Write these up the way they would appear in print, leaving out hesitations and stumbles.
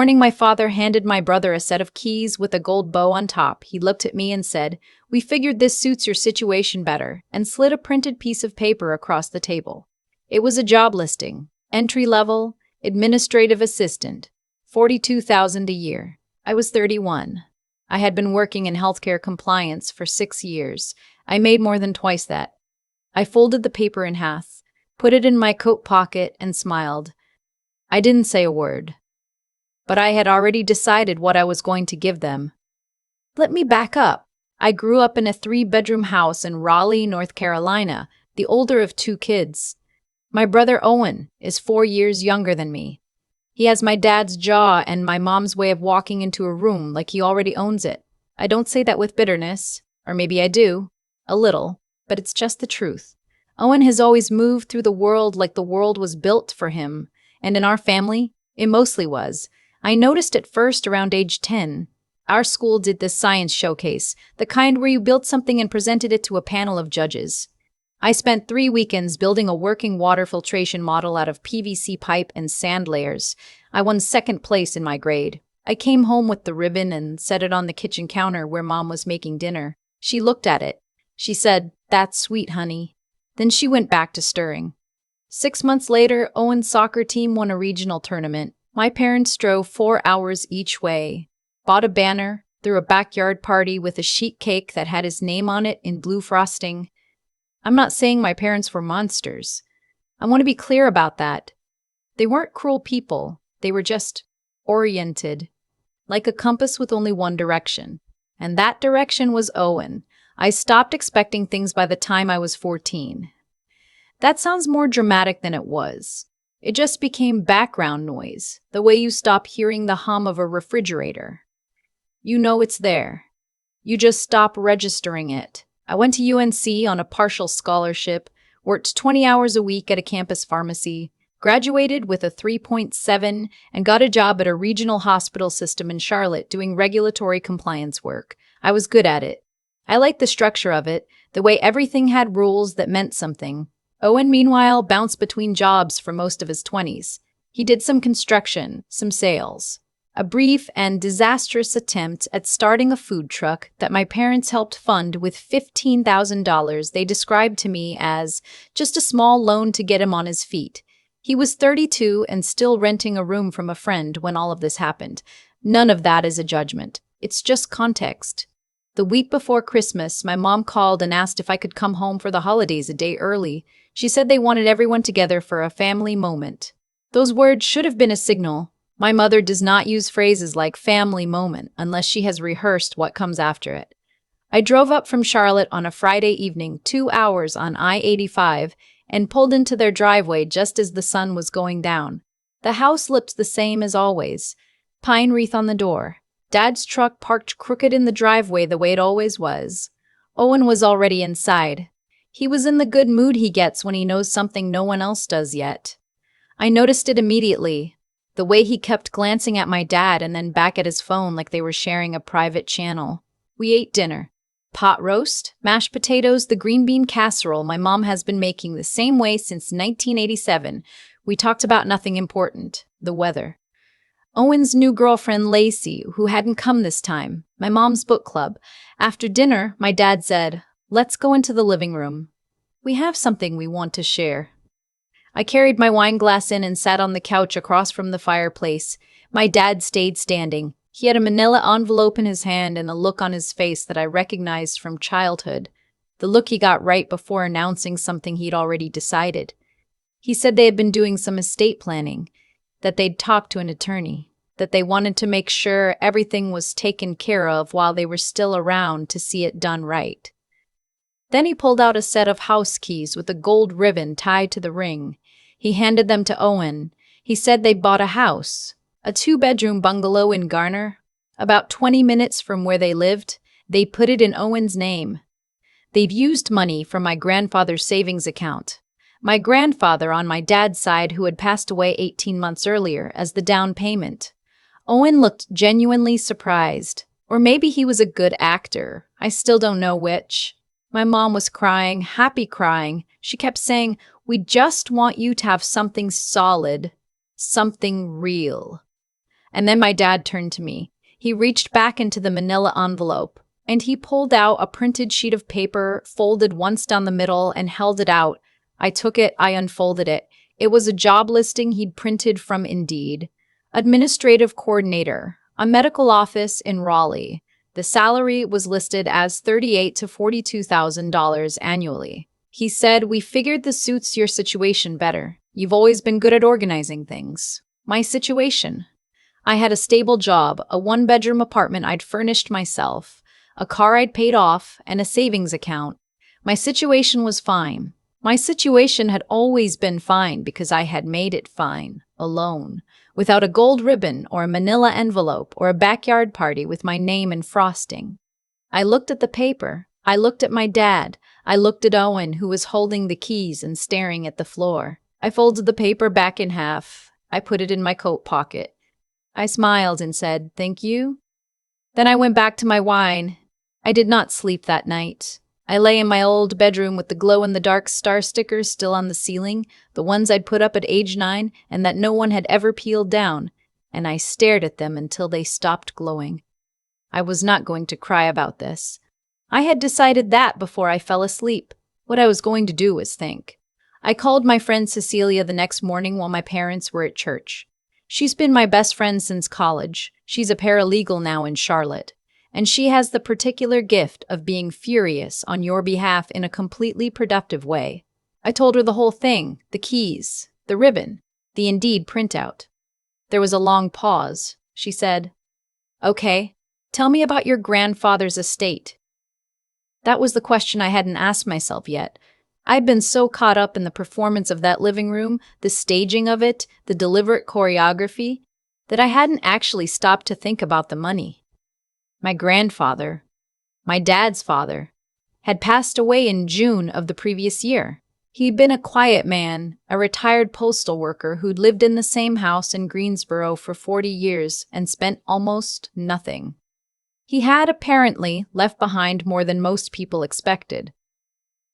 Morning, my father handed my brother a set of keys with a gold bow on top. He looked at me and said, "We figured this suits your situation better," and slid a printed piece of paper across the table. It was a job listing. Entry level, administrative assistant, 42,000 a year. I was 31. I had been working in healthcare compliance for 6 years. I made more than twice that. I folded the paper in half, put it in my coat pocket, and smiled. I didn't say a word. But I had already decided what I was going to give them. Let me back up. I grew up in a 3-bedroom house in Raleigh, North Carolina, the older of 2 kids. My brother Owen is 4 years younger than me. He has my dad's jaw and my mom's way of walking into a room like he already owns it. I don't say that with bitterness, or maybe I do, a little, but it's just the truth. Owen has always moved through the world like the world was built for him, and in our family, it mostly was. I noticed it first around age 10. Our school did this science showcase, the kind where you built something and presented it to a panel of judges. I spent 3 weekends building a working water filtration model out of PVC pipe and sand layers. I won 2nd place in my grade. I came home with the ribbon and set it on the kitchen counter where Mom was making dinner. She looked at it. She said, "That's sweet, honey." Then she went back to stirring. 6 months later, Owen's soccer team won a regional tournament. My parents drove 4 hours each way, bought a banner, threw a backyard party with a sheet cake that had his name on it in blue frosting. I'm not saying my parents were monsters. I want to be clear about that. They weren't cruel people. They were just oriented, like a compass with only one direction. And that direction was Owen. I stopped expecting things by the time I was 14. That sounds more dramatic than it was. It just became background noise, the way you stop hearing the hum of a refrigerator. You know it's there. You just stop registering it. I went to UNC on a partial scholarship, worked 20 hours a week at a campus pharmacy, graduated with a 3.7, and got a job at a regional hospital system in Charlotte doing regulatory compliance work. I was good at it. I liked the structure of it, the way everything had rules that meant something. Owen, meanwhile, bounced between jobs for most of his 20s. He did some construction, some sales. A brief and disastrous attempt at starting a food truck that my parents helped fund with $15,000 they described to me as just a small loan to get him on his feet. He was 32 and still renting a room from a friend when all of this happened. None of that is a judgment. It's just context. The week before Christmas, my mom called and asked if I could come home for the holidays a day early. She said they wanted everyone together for a family moment. Those words should have been a signal. My mother does not use phrases like family moment unless she has rehearsed what comes after it. I drove up from Charlotte on a Friday evening, 2 hours on I-85, and pulled into their driveway just as the sun was going down. The house looked the same as always. Pine wreath on the door. Dad's truck parked crooked in the driveway the way it always was. Owen was already inside. He was in the good mood he gets when he knows something no one else does yet. I noticed it immediately, the way he kept glancing at my dad and then back at his phone like they were sharing a private channel. We ate dinner. Pot roast, mashed potatoes, the green bean casserole my mom has been making the same way since 1987. We talked about nothing important, the weather. Owen's new girlfriend, Lacey, who hadn't come this time, my mom's book club. After dinner, my dad said, "Let's go into the living room. We have something we want to share." I carried my wine glass in and sat on the couch across from the fireplace. My dad stayed standing. He had a manila envelope in his hand and a look on his face that I recognized from childhood, the look he got right before announcing something he'd already decided. He said they had been doing some estate planning, that they'd talked to an attorney, that they wanted to make sure everything was taken care of while they were still around to see it done right. Then he pulled out a set of house keys with a gold ribbon tied to the ring. He handed them to Owen. He said they'd bought a house, a 2-bedroom bungalow in Garner, about 20 minutes from where they lived. They put it in Owen's name. They'd used money from my grandfather's savings account. My grandfather on my dad's side, who had passed away 18 months earlier, as the down payment. Owen looked genuinely surprised. Or maybe he was a good actor. I still don't know which. My mom was crying, happy crying. She kept saying, "We just want you to have something solid, something real." And then my dad turned to me. He reached back into the manila envelope, and he pulled out a printed sheet of paper, folded once down the middle, and held it out. I took it, I unfolded it. It was a job listing he'd printed from Indeed. Administrative coordinator, a medical office in Raleigh. The salary was listed as $38,000 to $42,000 annually. He said, "We figured this suits your situation better. You've always been good at organizing things." My situation. I had a stable job, a one-bedroom apartment I'd furnished myself, a car I'd paid off, and a savings account. My situation was fine. My situation had always been fine because I had made it fine, alone, without a gold ribbon or a manila envelope or a backyard party with my name and frosting. I looked at the paper. I looked at my dad. I looked at Owen, who was holding the keys and staring at the floor. I folded the paper back in half. I put it in my coat pocket. I smiled and said, "Thank you." Then I went back to my wine. I did not sleep that night. I lay in my old bedroom with the glow-in-the-dark star stickers still on the ceiling, the ones I'd put up at age 9 and that no one had ever peeled down, and I stared at them until they stopped glowing. I was not going to cry about this. I had decided that before I fell asleep. What I was going to do was think. I called my friend Cecilia the next morning while my parents were at church. She's been my best friend since college. She's a paralegal now in Charlotte. And she has the particular gift of being furious on your behalf in a completely productive way. I told her the whole thing, the keys, the ribbon, the Indeed printout. There was a long pause. She said, "Okay, tell me about your grandfather's estate." That was the question I hadn't asked myself yet. I'd been so caught up in the performance of that living room, the staging of it, the deliberate choreography, that I hadn't actually stopped to think about the money. My grandfather, my dad's father, had passed away in June of the previous year. He'd been a quiet man, a retired postal worker who'd lived in the same house in Greensboro for 40 years and spent almost nothing. He had apparently left behind more than most people expected.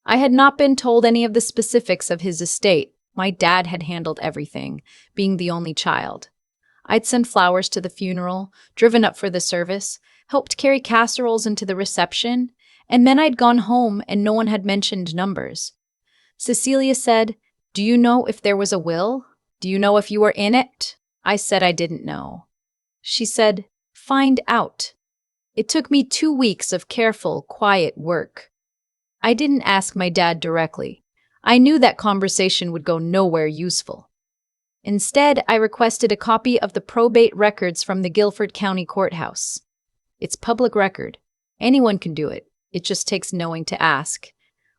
I had not been told any of the specifics of his estate. My dad had handled everything, being the only child. I'd sent flowers to the funeral, driven up for the service, helped carry casseroles into the reception, and then I'd gone home and no one had mentioned numbers. Cecilia said, "Do you know if there was a will? Do you know if you were in it?" I said I didn't know. She said, "Find out." It took me 2 weeks of careful, quiet work. I didn't ask my dad directly. I knew that conversation would go nowhere useful. Instead, I requested a copy of the probate records from the Guilford County Courthouse. It's public record. Anyone can do it. It just takes knowing to ask.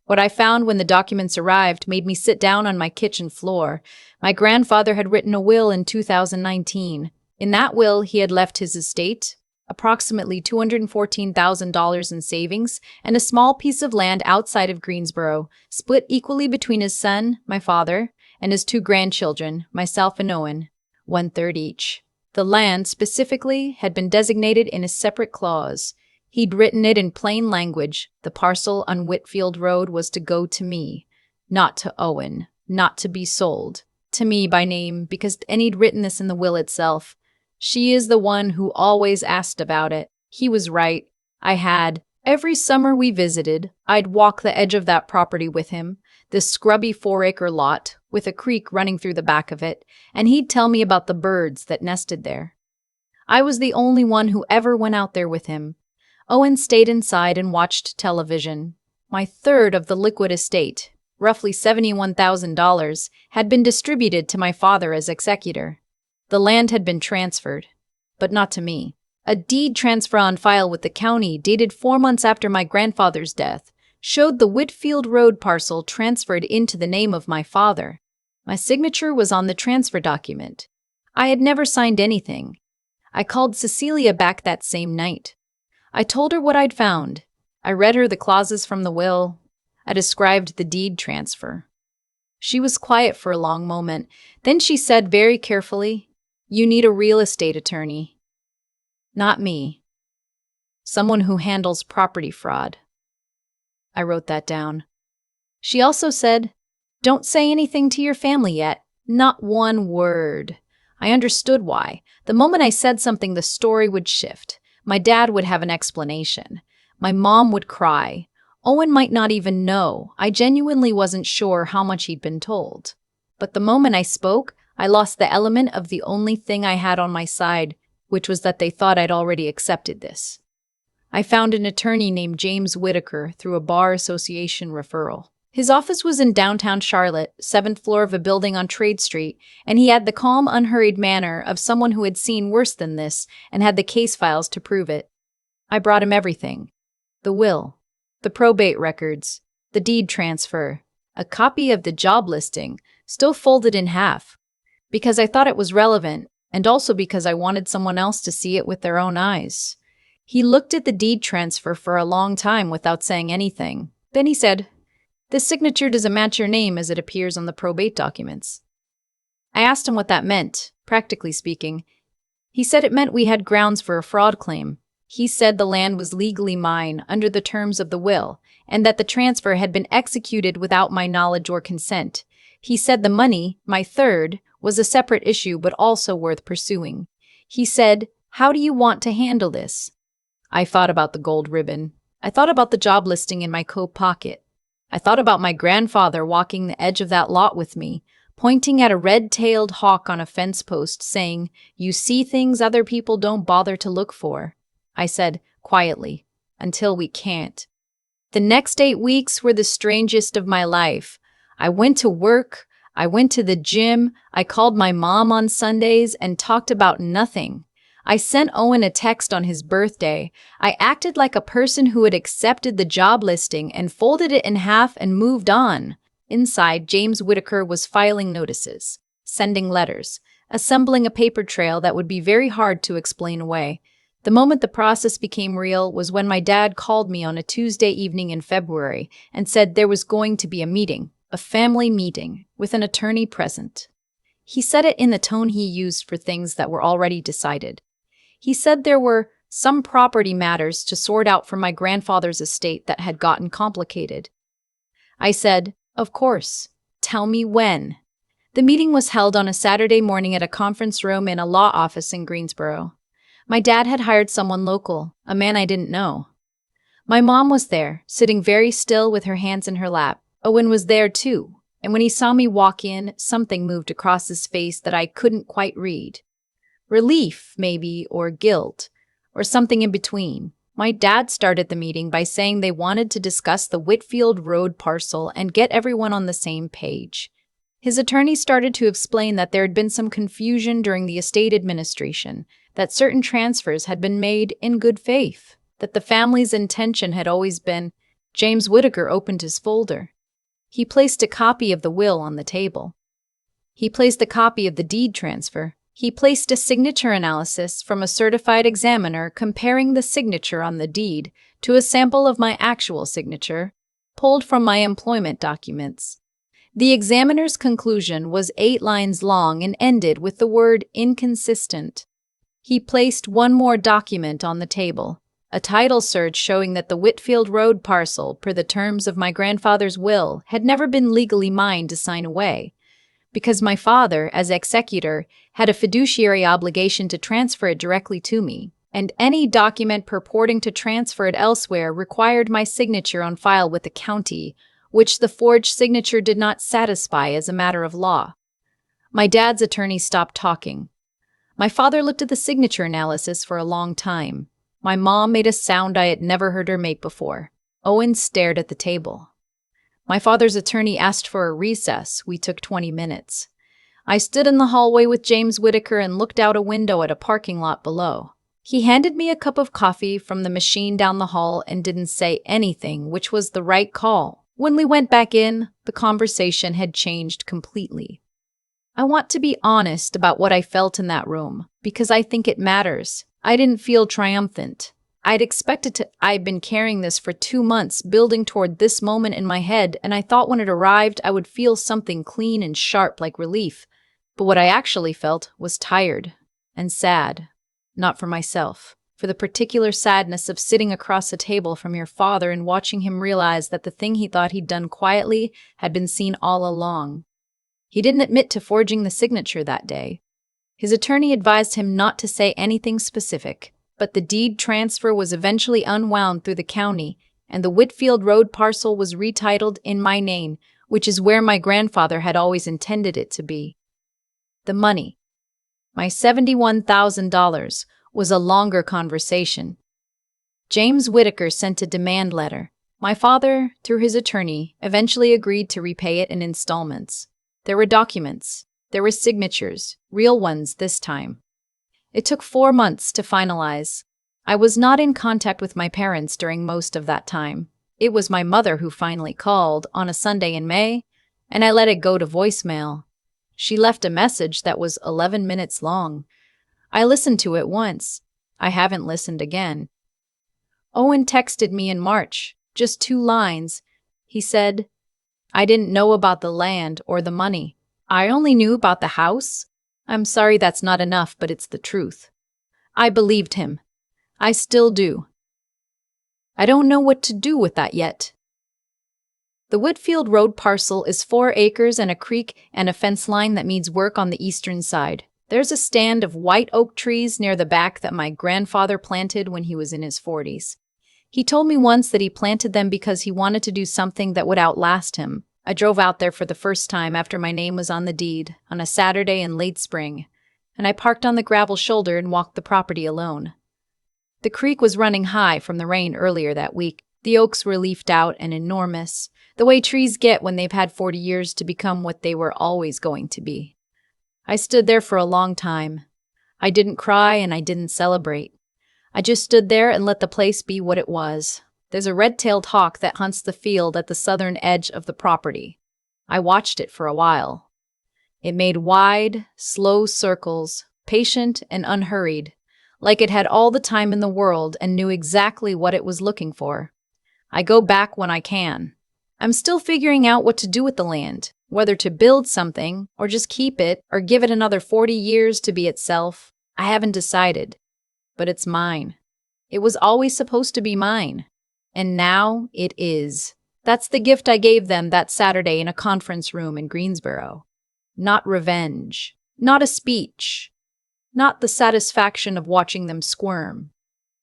What I found when the documents arrived made me sit down on my kitchen floor. My grandfather had written a will in 2019. In that will, he had left his estate, approximately $214,000 in savings, and a small piece of land outside of Greensboro, split equally between his son, my father, and his 2 grandchildren, myself and Owen, 1/3 each. The land, specifically, had been designated in a separate clause. He'd written it in plain language. The parcel on Whitfield Road was to go to me, not to Owen, not to be sold. To me by name, and he'd written this in the will itself. She is the one who always asked about it. He was right. I had. Every summer we visited, I'd walk the edge of that property with him, this scrubby 4-acre lot, with a creek running through the back of it, and he'd tell me about the birds that nested there. I was the only one who ever went out there with him. Owen stayed inside and watched television. My third of the liquid estate, roughly $71,000, had been distributed to my father as executor. The land had been transferred, but not to me. A deed transfer on file with the county, dated 4 months after my grandfather's death, showed the Whitfield Road parcel transferred into the name of my father. My signature was on the transfer document. I had never signed anything. I called Cecilia back that same night. I told her what I'd found. I read her the clauses from the will. I described the deed transfer. She was quiet for a long moment. Then she said very carefully, "You need a real estate attorney." "Not me. Someone who handles property fraud." I wrote that down. She also said, "Don't say anything to your family yet. Not one word. I understood why. The moment I said something, the story would shift. My dad would have an explanation. My mom would cry. Owen might not even know. I genuinely wasn't sure how much he'd been told. But the moment I spoke, I lost the element of the only thing I had on my side, which was that they thought I'd already accepted this. I found an attorney named James Whitaker through a bar association referral. His office was in downtown Charlotte, 7th floor of a building on Trade Street, and he had the calm, unhurried manner of someone who had seen worse than this and had the case files to prove it. I brought him everything. The will, the probate records, the deed transfer, a copy of the job listing, still folded in half, because I thought it was relevant, and also because I wanted someone else to see it with their own eyes. He looked at the deed transfer for a long time without saying anything. Then he said, "This signature doesn't match your name as it appears on the probate documents." I asked him what that meant, practically speaking. He said it meant we had grounds for a fraud claim. He said the land was legally mine under the terms of the will, and that the transfer had been executed without my knowledge or consent. He said the money, my third, was a separate issue but also worth pursuing. He said, "How do you want to handle this?" I thought about the gold ribbon. I thought about the job listing in my coat pocket. I thought about my grandfather walking the edge of that lot with me, pointing at a red-tailed hawk on a fence post, saying, "You see things other people don't bother to look for." I said, quietly, "Until we can't." The next 8 weeks were the strangest of my life. I went to work, I went to the gym, I called my mom on Sundays and talked about nothing. I sent Owen a text on his birthday. I acted like a person who had accepted the job listing and folded it in half and moved on. Inside, James Whitaker was filing notices, sending letters, assembling a paper trail that would be very hard to explain away. The moment the process became real was when my dad called me on a Tuesday evening in February and said there was going to be a meeting, a family meeting, with an attorney present. He said it in the tone he used for things that were already decided. He said there were some property matters to sort out for my grandfather's estate that had gotten complicated. I said, "Of course. Tell me when." The meeting was held on a Saturday morning at a conference room in a law office in Greensboro. My dad had hired someone local, a man I didn't know. My mom was there, sitting very still with her hands in her lap. Owen was there too, and when he saw me walk in, something moved across his face that I couldn't quite read. Relief, maybe, or guilt, or something in between. My dad started the meeting by saying they wanted to discuss the Whitfield Road parcel and get everyone on the same page. His attorney started to explain that there had been some confusion during the estate administration, that certain transfers had been made in good faith, that the family's intention had always been. James Whitaker opened his folder. He placed a copy of the will on the table. He placed a copy of the deed transfer. He placed a signature analysis from a certified examiner comparing the signature on the deed to a sample of my actual signature, pulled from my employment documents. The examiner's conclusion was 8 lines long and ended with the word inconsistent. He placed one more document on the table, a title search showing that the Whitfield Road parcel, per the terms of my grandfather's will, had never been legally mine to sign away, because my father, as executor, had a fiduciary obligation to transfer it directly to me, and any document purporting to transfer it elsewhere required my signature on file with the county, which the forged signature did not satisfy as a matter of law. My dad's attorney stopped talking. My father looked at the signature analysis for a long time. My mom made a sound I had never heard her make before. Owen stared at the table. My father's attorney asked for a recess. We took 20 minutes. I stood in the hallway with James Whitaker and looked out a window at a parking lot below. He handed me a cup of coffee from the machine down the hall and didn't say anything, which was the right call. When we went back in, the conversation had changed completely. I want to be honest about what I felt in that room, because I think it matters. I didn't feel triumphant. I'd been carrying this for 2 months, building toward this moment in my head, and I thought when it arrived I would feel something clean and sharp like relief. But what I actually felt was tired and sad. Not for myself, for the particular sadness of sitting across a table from your father and watching him realize that the thing he thought he'd done quietly had been seen all along. He didn't admit to forging the signature that day. His attorney advised him not to say anything specific, but the deed transfer was eventually unwound through the county, and the Whitfield Road parcel was retitled in my name, which is where my grandfather had always intended it to be. The money, my $71,000, was a longer conversation. James Whitaker sent a demand letter. My father, through his attorney, eventually agreed to repay it in installments. There were documents. There were signatures, real ones this time. It took 4 months to finalize. I was not in contact with my parents during most of that time. It was my mother who finally called on a Sunday in May, and I let it go to voicemail. She left a message that was 11 minutes long. I listened to it once. I haven't listened again. Owen texted me in March, just 2 lines. He said, "I didn't know about the land or the money. I only knew about the house. I'm sorry that's not enough, but it's the truth." I believed him. I still do. I don't know what to do with that yet. The Whitfield Road parcel is 4 acres and a creek and a fence line that needs work on the eastern side. There's a stand of white oak trees near the back that my grandfather planted when he was in his 40s. He told me once that he planted them because he wanted to do something that would outlast him. I drove out there for the first time after my name was on the deed, on a Saturday in late spring, and I parked on the gravel shoulder and walked the property alone. The creek was running high from the rain earlier that week. The oaks were leafed out and enormous, the way trees get when they've had 40 years to become what they were always going to be. I stood there for a long time. I didn't cry and I didn't celebrate. I just stood there and let the place be what it was. There's a red-tailed hawk that hunts the field at the southern edge of the property. I watched it for a while. It made wide, slow circles, patient and unhurried, like it had all the time in the world and knew exactly what it was looking for. I go back when I can. I'm still figuring out what to do with the land, whether to build something or just keep it or give it another 40 years to be itself. I haven't decided, but it's mine. It was always supposed to be mine, and now it is. That's the gift I gave them that Saturday in a conference room in Greensboro. Not revenge, not a speech, not the satisfaction of watching them squirm,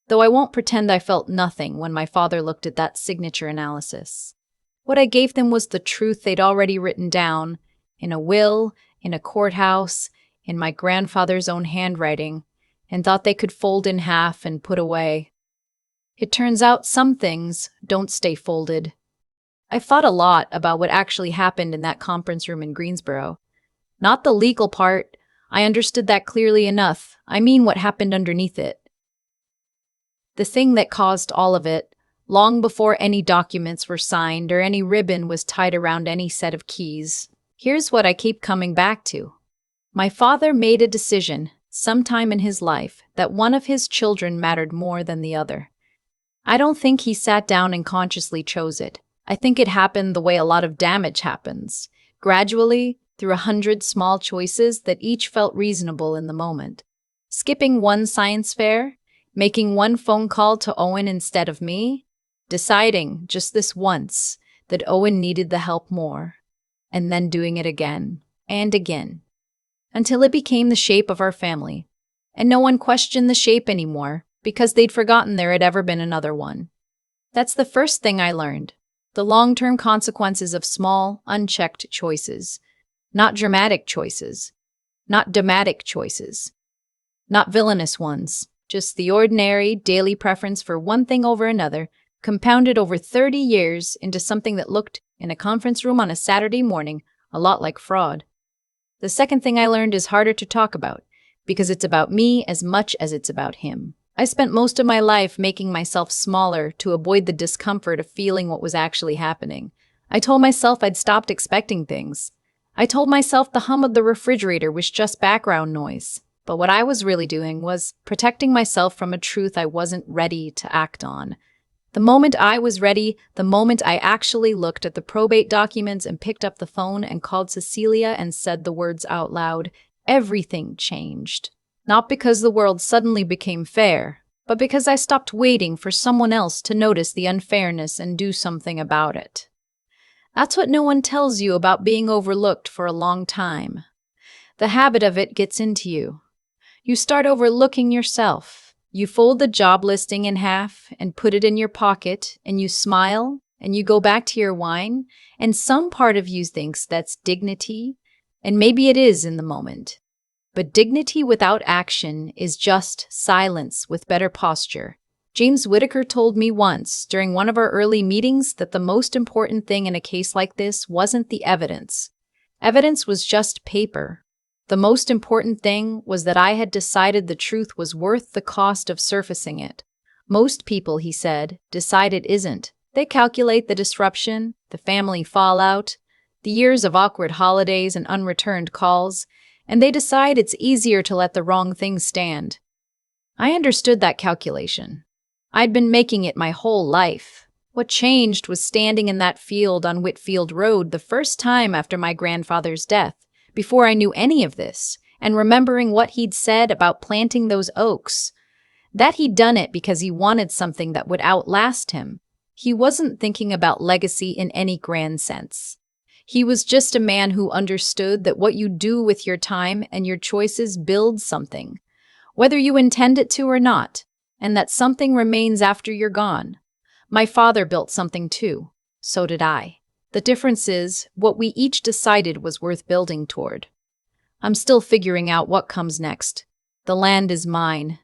though I won't pretend I felt nothing when my father looked at that signature analysis. What I gave them was the truth they'd already written down, in a will, in a courthouse, in my grandfather's own handwriting, and thought they could fold in half and put away. It turns out some things don't stay folded. I thought a lot about what actually happened in that conference room in Greensboro. Not the legal part. I understood that clearly enough. I mean what happened underneath it. The thing that caused all of it, long before any documents were signed or any ribbon was tied around any set of keys. Here's what I keep coming back to. My father made a decision, sometime in his life, that one of his children mattered more than the other. I don't think he sat down and consciously chose it. I think it happened the way a lot of damage happens, gradually, through 100 small choices that each felt reasonable in the moment. Skipping one science fair, making one phone call to Owen instead of me, deciding, just this once, that Owen needed the help more, and then doing it again and again, until it became the shape of our family, and no one questioned the shape anymore because they'd forgotten there had ever been another one. That's the first thing I learned, the long-term consequences of small, unchecked choices, not dramatic choices, not dramatic choices, not villainous ones, just the ordinary, daily preference for one thing over another, compounded over 30 years into something that looked, in a conference room on a Saturday morning, a lot like fraud. The second thing I learned is harder to talk about, because it's about me as much as it's about him. I spent most of my life making myself smaller to avoid the discomfort of feeling what was actually happening. I told myself I'd stopped expecting things. I told myself the hum of the refrigerator was just background noise. But what I was really doing was protecting myself from a truth I wasn't ready to act on. The moment I was ready, the moment I actually looked at the probate documents and picked up the phone and called Cecilia and said the words out loud, everything changed. Not because the world suddenly became fair, but because I stopped waiting for someone else to notice the unfairness and do something about it. That's what no one tells you about being overlooked for a long time. The habit of it gets into you. You start overlooking yourself. You fold the job listing in half and put it in your pocket, and you smile, and you go back to your wine, and some part of you thinks that's dignity, and maybe it is in the moment. But dignity without action is just silence with better posture. James Whittaker told me once during one of our early meetings that the most important thing in a case like this wasn't the evidence. Evidence was just paper. The most important thing was that I had decided the truth was worth the cost of surfacing it. Most people, he said, decide it isn't. They calculate the disruption, the family fallout, the years of awkward holidays and unreturned calls, and they decide it's easier to let the wrong thing stand. I understood that calculation. I'd been making it my whole life. What changed was standing in that field on Whitfield Road the first time after my grandfather's death, before I knew any of this, and remembering what he'd said about planting those oaks. That he'd done it because he wanted something that would outlast him. He wasn't thinking about legacy in any grand sense. He was just a man who understood that what you do with your time and your choices builds something, whether you intend it to or not, and that something remains after you're gone. My father built something too. So did I. The difference is, what we each decided was worth building toward. I'm still figuring out what comes next. The land is mine.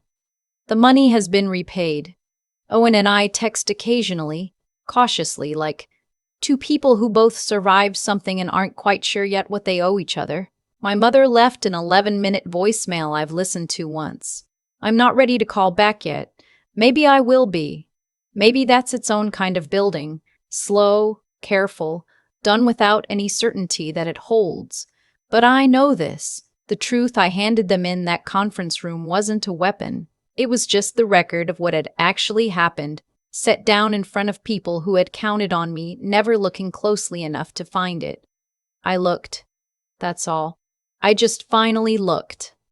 The money has been repaid. Owen and I text occasionally, cautiously, like two people who both survived something and aren't quite sure yet what they owe each other. My mother left an 11-minute voicemail I've listened to once. I'm not ready to call back yet. Maybe I will be. Maybe that's its own kind of building. Slow, careful, done without any certainty that it holds. But I know this. The truth I handed them in that conference room wasn't a weapon. It was just the record of what had actually happened, set down in front of people who had counted on me, never looking closely enough to find it. I looked. That's all. I just finally looked.